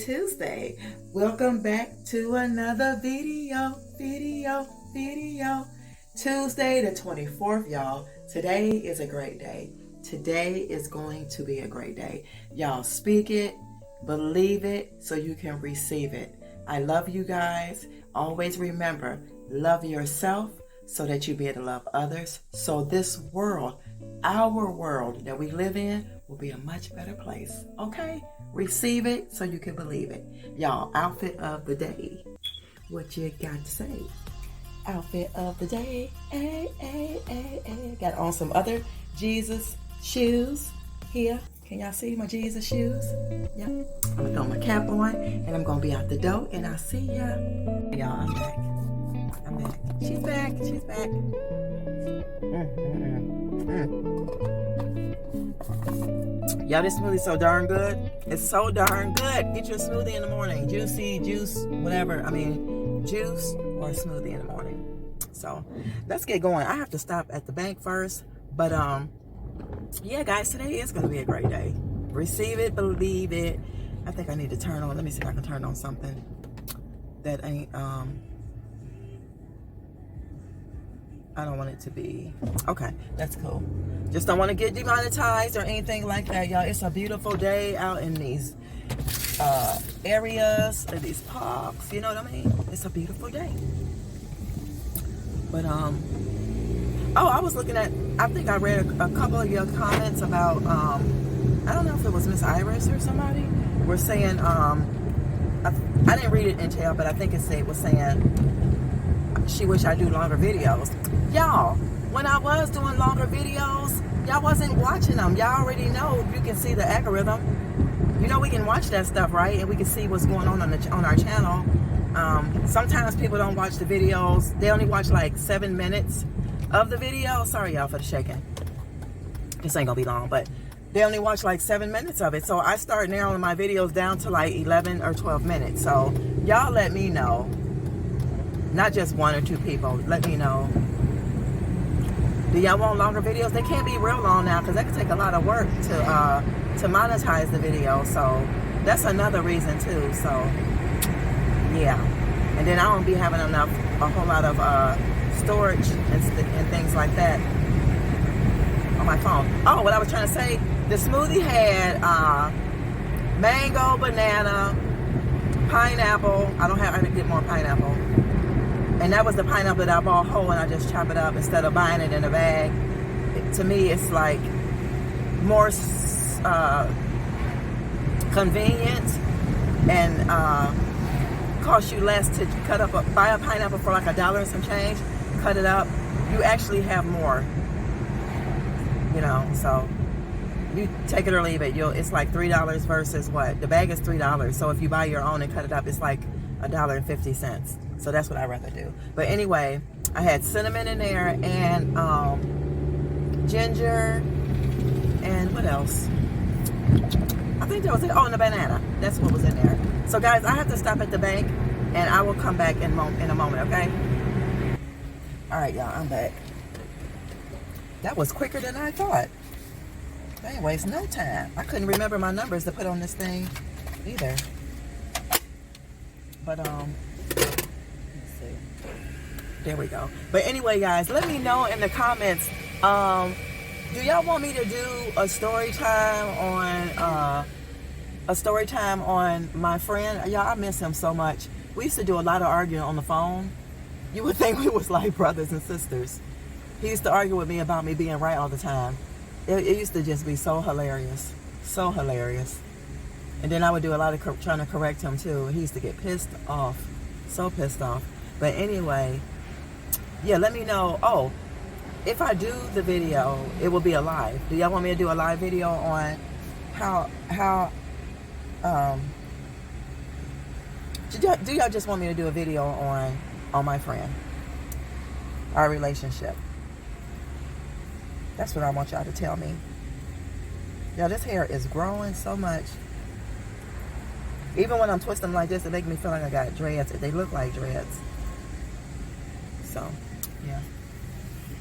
Tuesday. Welcome back to another video. Tuesday the 24th, y'all. Today is a great day. Today is going to be a great day. Y'all speak it, believe it, so you can receive it. I love you guys. Always remember, love yourself so that you be able to love others. So this world, our world that we live in, will be a much better place. Okay? Receive it so you can believe it. Y'all, outfit of the day. What you got to say? Outfit of the day. Got on some other Jesus shoes here. Can y'all see my Jesus shoes? Yeah. I'm gonna throw my cap on and I'm gonna be out the door and I'll see ya. Y'all, I'm back. She's back. Y'all, this smoothie's so darn good. It's so darn good. Get your smoothie in the morning. Juicy, juice, whatever. Juice or a smoothie in the morning. So let's get going. I have to stop at the bank first. But yeah, guys, today is going to be a great day. Receive it, believe it. I think I need to turn on. Let me see if I can turn on something that ain't I don't want it to be okay. That's cool. Just don't want to get demonetized or anything like that, y'all. It's a beautiful day out in these areas, in these parks. You know what I mean? It's a beautiful day. But oh, I was looking at. I think I read a couple of your comments about. I don't know if it was Miss Iris or somebody. We're saying. I didn't read it in detail, but I think it was saying. She wish I do longer videos. Y'all, when I was doing longer videos, y'all wasn't watching them. Y'all already know. You can see the algorithm. You know we can watch that stuff, right? And we can see what's going on our channel. Sometimes people don't watch the videos. They only watch like 7 minutes of the video. Sorry, y'all, for the shaking. This ain't gonna be long, but they only watch like 7 minutes of it. So I start narrowing my videos down to like 11 or 12 minutes. So y'all let me know. Not just 1 or 2 people. Let me know. Do y'all want longer videos? They can't be real long now because that can take a lot of work to monetize the video. So that's another reason too. So yeah. And then I don't be having a whole lot of storage and things like that on my phone. Oh, what I was trying to say, the smoothie had mango, banana, pineapple. I didn't get more pineapple. And that was the pineapple that I bought whole and I just chop it up instead of buying it in a bag. To me, it's like more convenient and cost you less to buy a pineapple for like $1 and some change, cut it up. You actually have more, you know, so you take it or leave it. It's like $3 versus what? The bag is $3. So if you buy your own and cut it up, it's like $1.50. So that's what I'd rather do. But anyway, I had cinnamon in there and ginger and what else? I think that was it. Oh, and the banana. That's what was in there. So guys, I have to stop at the bank and I will come back in a moment, okay? All right, y'all, I'm back. That was quicker than I thought. I ain't waste no time. I couldn't remember my numbers to put on this thing either. But there we go. But anyway, guys, let me know in the comments. Do y'all want me to do a story time on my friend? Y'all, I miss him so much. We used to do a lot of arguing on the phone. You would think we was like brothers and sisters. He used to argue with me about me being right all the time. It used to just be so hilarious. So hilarious. And then I would do a lot of trying to correct him too. He used to get pissed off. So pissed off. But anyway, yeah, let me know. Oh, if I do the video, it will be a live. Do y'all want me to do a live video on how do y'all just want me to do a video on my friend, our relationship? That's what I want y'all to tell me. Y'all, this hair is growing so much. Even when I'm twisting them like this, it makes me feel like I got dreads. They look like dreads. So, yeah.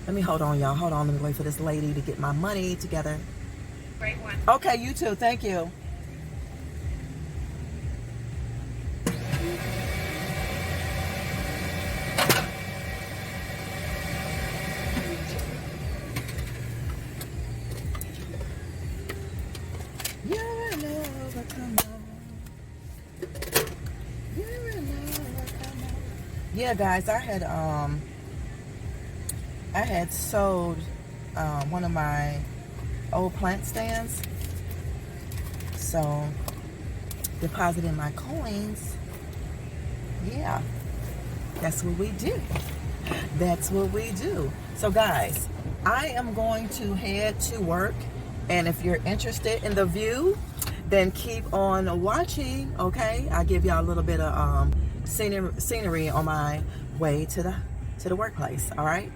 Let me hold on, y'all. Hold on. Let me wait for this lady to get my money together. Great one. Okay, you too. Thank you. yeah, guys, I had sold one of my old plant stands, so deposited my coins. Yeah, that's what we do. That's what we do. So guys, I am going to head to work, and if you're interested in the view, then keep on watching. Okay, I give y'all a little bit of scenery on my way to the workplace. All right.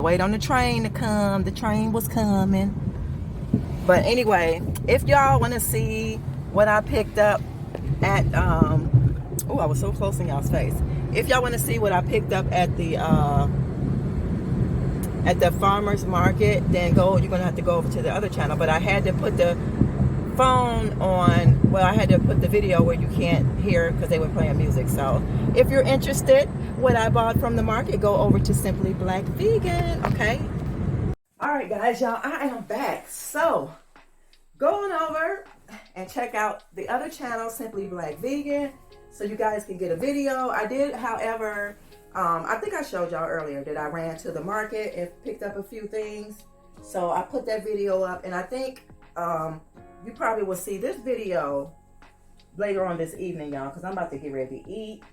Wait on the train to come. The train was coming. But anyway, if y'all want to see what I picked up at oh, I was so close in y'all's face. If y'all want to see what I picked up at the farmers market, then you're gonna have to go over to the other channel. But I had to put the phone on, well, I had to put the video where you can't hear because they were playing music. So if you're interested what I bought from the market, go over to Simply Black Vegan. Okay, all right guys, y'all, I am back. So go on over and check out the other channel, Simply Black Vegan, so you guys can get a video. I did, however, I think I showed y'all earlier that I ran to the market and picked up a few things. So I put that video up, and I think you probably will see this video later on this evening, y'all, because I'm about to get ready to eat.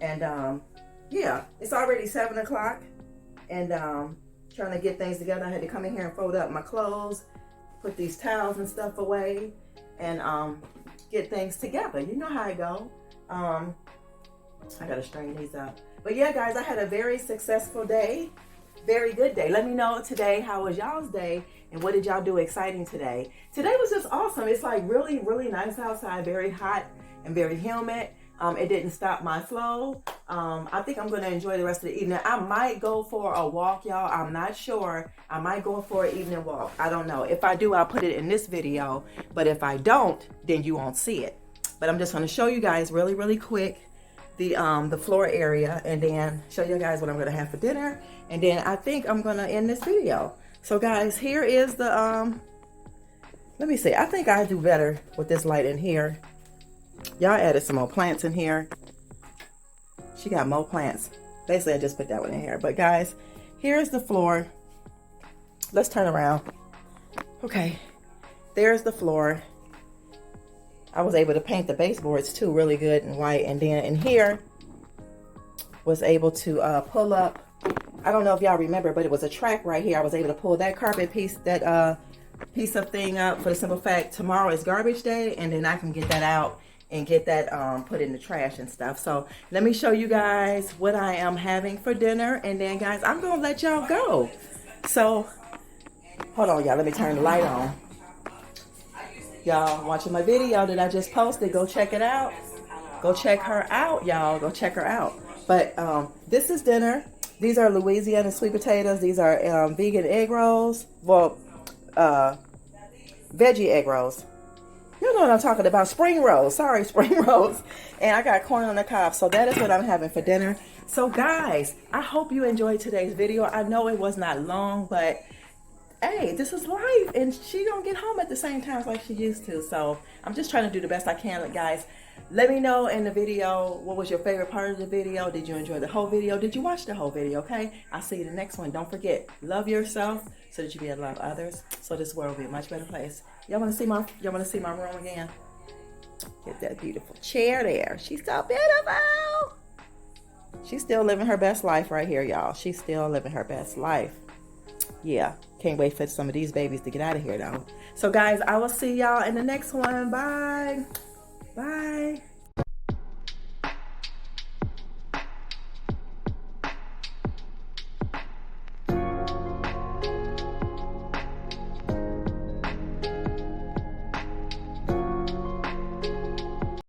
And yeah, it's already 7 o'clock, and trying to get things together. I had to come in here and fold up my clothes, put these towels and stuff away, and get things together. You know how I go. I gotta straighten these up. But yeah, guys, I had a very successful day. Very good day. Let me know today, how was y'all's day, and what did y'all do exciting today? Today was just awesome. It's like really, really nice outside, very hot and very humid. It didn't stop my flow. I think I'm gonna enjoy the rest of the evening. I might go for a walk, y'all. I'm not sure. I might go for an evening walk. I don't know. If I do, I'll put it in this video. But if I don't, then you won't see it. But I'm just gonna show you guys really, really quick the floor area, and then show you guys what I'm gonna have for dinner, and then I think I'm gonna end this video. So guys, here is the let me see, I think I do better with this light in here. Y'all added some more plants in here. She got more plants. Basically, I just put that one in here. But guys, here's the floor. Let's turn around. Okay, there's the floor. I was able to paint the baseboards too really good and white, and then in here was able to pull up, I don't know if y'all remember, but it was a track right here. I was able to pull that carpet piece, that piece of thing up, for the simple fact tomorrow is garbage day, and then I can get that out and get that put in the trash and stuff. So let me show you guys what I am having for dinner, and then guys, I'm gonna let y'all go. So hold on, y'all, let me turn the light on. Y'all watching my video that I just posted, go check it out. Go check her out, y'all. Go check her out. But this is dinner. These are Louisiana sweet potatoes. These are vegan egg rolls. Well, veggie egg rolls. You know what I'm talking about. Spring rolls. Sorry, spring rolls. And I got corn on the cob. So that is what I'm having for dinner. So guys, I hope you enjoyed today's video. I know it was not long, but hey, this is life. And she don't get home at the same time like she used to. So I'm just trying to do the best I can, guys. Let me know in the video, what was your favorite part of the video? Did you enjoy the whole video? Did you watch the whole video? Okay, I'll see you in the next one. Don't forget, love yourself so that you be able to love others, so this world will be a much better place. Y'all want to see my room again? Get that beautiful chair there. She's so beautiful. She's still living her best life right here, y'all. She's still living her best life. Yeah, can't wait for some of these babies to get out of here though. So guys, I will see y'all in the next one. Bye. Bye.